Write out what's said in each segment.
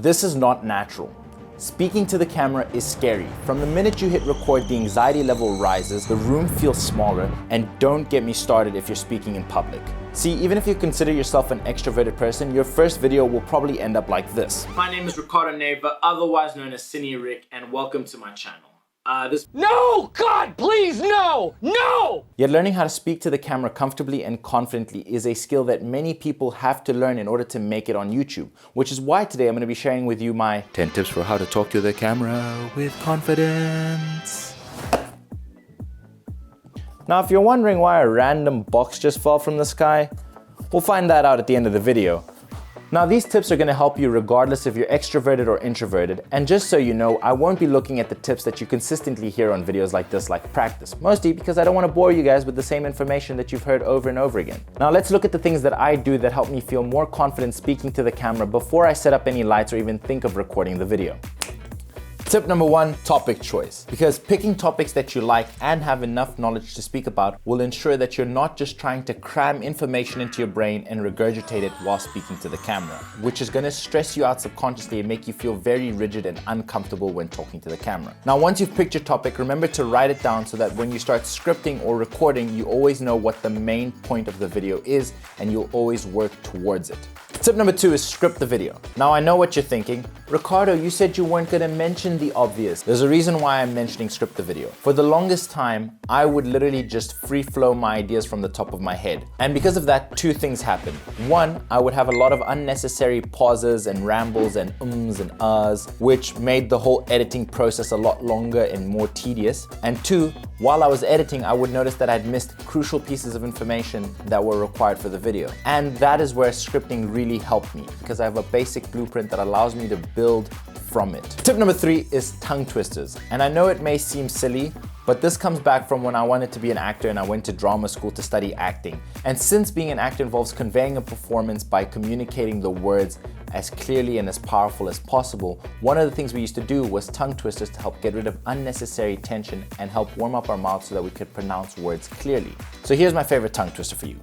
This is not natural. Speaking to the camera is scary. From the minute you hit record, the anxiety level rises, the room feels smaller, and don't get me started if you're speaking in public. See, even if you consider yourself an extroverted person, your first video will probably end up like this. My name is Ricardo Neiva, otherwise known as Cine Rick, and welcome to my channel. No! God, please, no! No! Yet learning how to speak to the camera comfortably and confidently is a skill that many people have to learn in order to make it on YouTube, which is why today I'm going to be sharing with you my 10 tips for how to talk to the camera with confidence. Now, if you're wondering why a random box just fell from the sky, we'll find that out at the end of the video. Now, these tips are going to help you regardless if you're extroverted or introverted, and just so you know, I won't be looking at the tips that you consistently hear on videos like this, like practice, mostly because I don't want to bore you guys with the same information that you've heard over and over again. Now, let's look at the things that I do that help me feel more confident speaking to the camera before I set up any lights or even think of recording the video. Tip number 1, topic choice. Because picking topics that you like and have enough knowledge to speak about will ensure that you're not just trying to cram information into your brain and regurgitate it while speaking to the camera, which is going to stress you out subconsciously and make you feel very rigid and uncomfortable when talking to the camera. Now, once you've picked your topic, remember to write it down so that when you start scripting or recording, you always know what the main point of the video is and you'll always work towards it. Tip number 2 is script the video. Now, I know what you're thinking. Ricardo, you said you weren't going to mention the obvious. There's a reason why I'm mentioning script the video. For the longest time, I would literally just free flow my ideas from the top of my head. And because of that, 2 things happened. 1, I would have a lot of unnecessary pauses and rambles and ums and ahs, which made the whole editing process a lot longer and more tedious. And 2, while I was editing, I would notice that I'd missed crucial pieces of information that were required for the video. And that is where scripting really helped me, because I have a basic blueprint that allows me to build from it. Tip number 3 is tongue twisters. And I know it may seem silly, but this comes back from when I wanted to be an actor and I went to drama school to study acting. And since being an actor involves conveying a performance by communicating the words as clearly and as powerful as possible, one of the things we used to do was tongue twisters to help get rid of unnecessary tension and help warm up our mouths so that we could pronounce words clearly. So here's my favorite tongue twister for you.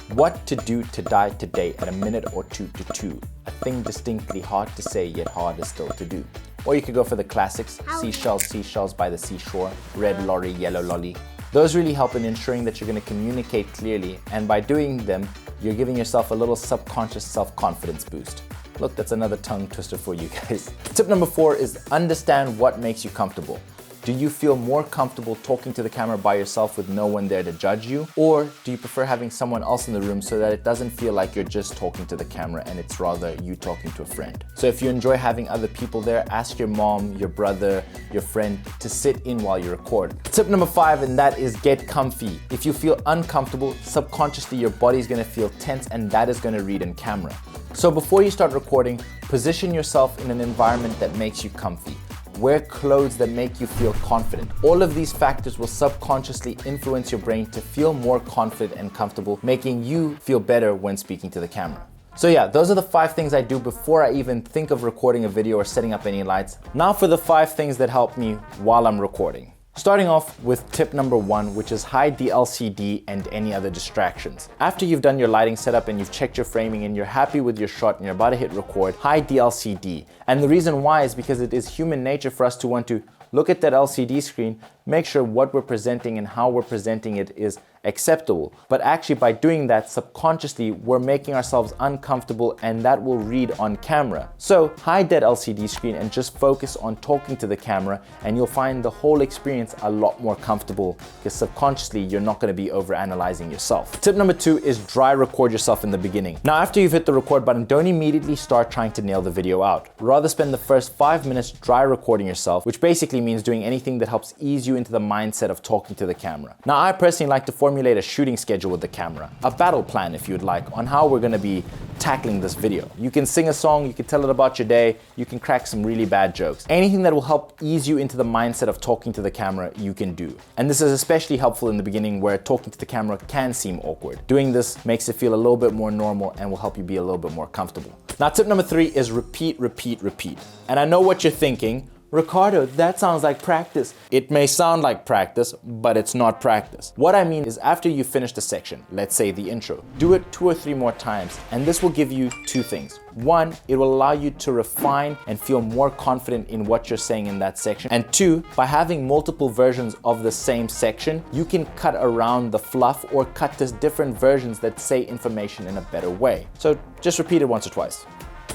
What to do to die today at a minute or 2 to 2. A thing distinctly hard to say yet harder still to do. Or you could go for the classics, seashells by the seashore, red lorry, yellow lolly. Those really help in ensuring that you're going to communicate clearly, and by doing them, you're giving yourself a little subconscious self-confidence boost. Look, that's another tongue twister for you guys. Tip number 4 is understand what makes you comfortable. Do you feel more comfortable talking to the camera by yourself with no one there to judge you? Or do you prefer having someone else in the room so that it doesn't feel like you're just talking to the camera and it's rather you talking to a friend? So if you enjoy having other people there, ask your mom, your brother, your friend to sit in while you record. Tip number 5, and that is get comfy. If you feel uncomfortable, subconsciously your body's gonna feel tense and that is gonna read in camera. So before you start recording, position yourself in an environment that makes you comfy. Wear clothes that make you feel confident. All of these factors will subconsciously influence your brain to feel more confident and comfortable, making you feel better when speaking to the camera. So yeah, those are the 5 things I do before I even think of recording a video or setting up any lights. Now for the 5 things that help me while I'm recording. Starting off with tip number 1, which is hide the LCD and any other distractions. After you've done your lighting setup and you've checked your framing and you're happy with your shot and you're about to hit record, hide the LCD. And the reason why is because it is human nature for us to want to look at that LCD screen, make sure what we're presenting and how we're presenting it is acceptable. But actually by doing that subconsciously, we're making ourselves uncomfortable and that will read on camera. So hide that LCD screen and just focus on talking to the camera and you'll find the whole experience a lot more comfortable because subconsciously you're not going to be overanalyzing yourself. Tip number 2 is dry record yourself in the beginning. Now after you've hit the record button, don't immediately start trying to nail the video out. Rather spend the first 5 minutes dry recording yourself, which basically means doing anything that helps ease you into the mindset of talking to the camera. Now I personally like to formulate a shooting schedule with the camera, a battle plan if you'd like, on how we're going to be tackling this video. You can sing a song, you can tell it about your day, you can crack some really bad jokes. Anything that will help ease you into the mindset of talking to the camera, you can do. And this is especially helpful in the beginning where talking to the camera can seem awkward. Doing this makes it feel a little bit more normal and will help you be a little bit more comfortable. Now tip number 3 is repeat, repeat, repeat. And I know what you're thinking. Ricardo, that sounds like practice. It may sound like practice, but it's not practice. What I mean is after you finish the section, let's say the intro, do it 2 or 3 more times, and this will give you 2 things. One, it will allow you to refine and feel more confident in what you're saying in that section. And 2, by having multiple versions of the same section, you can cut around the fluff or cut to different versions that say information in a better way. So just repeat it once or twice.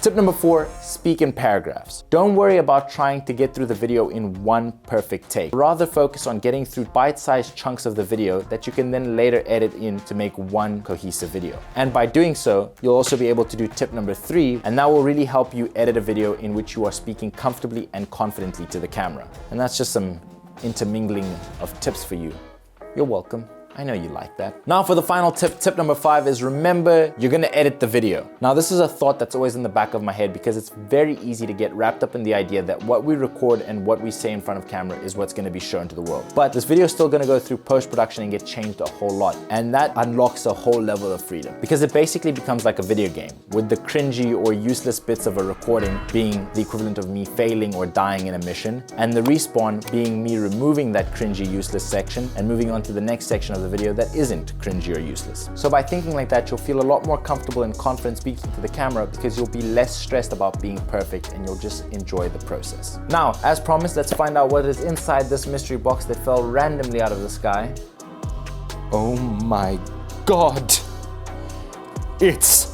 Tip number 4, speak in paragraphs. Don't worry about trying to get through the video in one perfect take. Rather focus on getting through bite-sized chunks of the video that you can then later edit in to make one cohesive video. And by doing so, you'll also be able to do tip number 3, and that will really help you edit a video in which you are speaking comfortably and confidently to the camera. And that's just some intermingling of tips for you. You're welcome. I know you like that. Now for the final tip, tip number 5 is remember you're gonna edit the video. Now this is a thought that's always in the back of my head because it's very easy to get wrapped up in the idea that what we record and what we say in front of camera is what's gonna be shown to the world. But this video is still gonna go through post-production and get changed a whole lot. And that unlocks a whole level of freedom because it basically becomes like a video game with the cringy or useless bits of a recording being the equivalent of me failing or dying in a mission, and the respawn being me removing that cringy, useless section and moving on to the next section of the video that isn't cringy or useless. So by thinking like that, you'll feel a lot more comfortable and confident speaking to the camera because you'll be less stressed about being perfect and you'll just enjoy the process. Now, as promised, let's find out what is inside this mystery box that fell randomly out of the sky. Oh my God. It's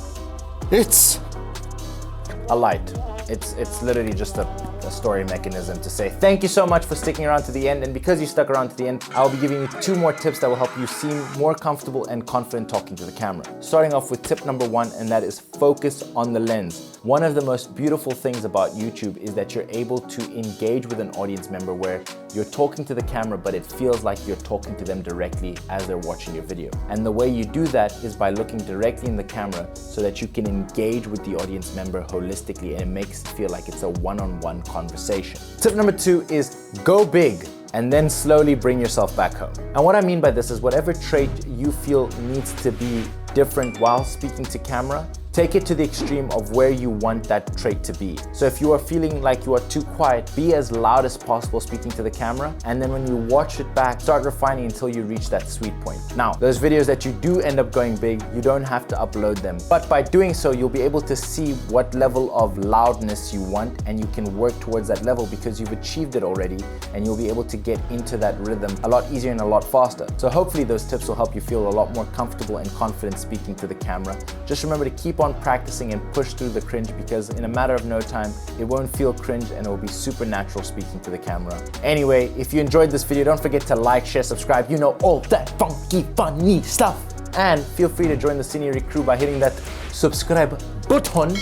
a light. It's literally just a story mechanism to say thank you so much for sticking around to the end, and because you stuck around to the end, I'll be giving you 2 more tips that will help you seem more comfortable and confident talking to the camera. Starting off with tip number 1, and that is focus on the lens. One of the most beautiful things about YouTube is that you're able to engage with an audience member where you're talking to the camera, but it feels like you're talking to them directly as they're watching your video. And the way you do that is by looking directly in the camera so that you can engage with the audience member holistically, and it makes it feel like it's a one-on-one conversation. Tip number 2 is go big and then slowly bring yourself back home. And what I mean by this is whatever trait you feel needs to be different while speaking to camera, take it to the extreme of where you want that trait to be. So if you are feeling like you are too quiet, be as loud as possible speaking to the camera, and then when you watch it back, start refining until you reach that sweet point. Now, those videos that you do end up going big, you don't have to upload them. But by doing so, you'll be able to see what level of loudness you want, and you can work towards that level because you've achieved it already, and you'll be able to get into that rhythm a lot easier and a lot faster. So hopefully those tips will help you feel a lot more comfortable and confident speaking to the camera. Just remember to keep on practicing and push through the cringe, because in a matter of no time, it won't feel cringe and it will be super natural speaking to the camera. Anyway, if you enjoyed this video, don't forget to like, share, subscribe, you know, all that funky, funny stuff. And feel free to join the Cine crew by hitting that subscribe button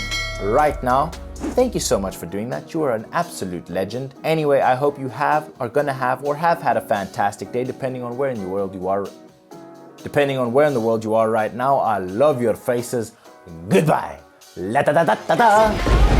right now. Thank you so much for doing that. You are an absolute legend. Anyway, I hope you are gonna have or have had a fantastic day, depending on where in the world you are. Depending on where in the world you are right now. I love your faces. Goodbye. La da da da da da.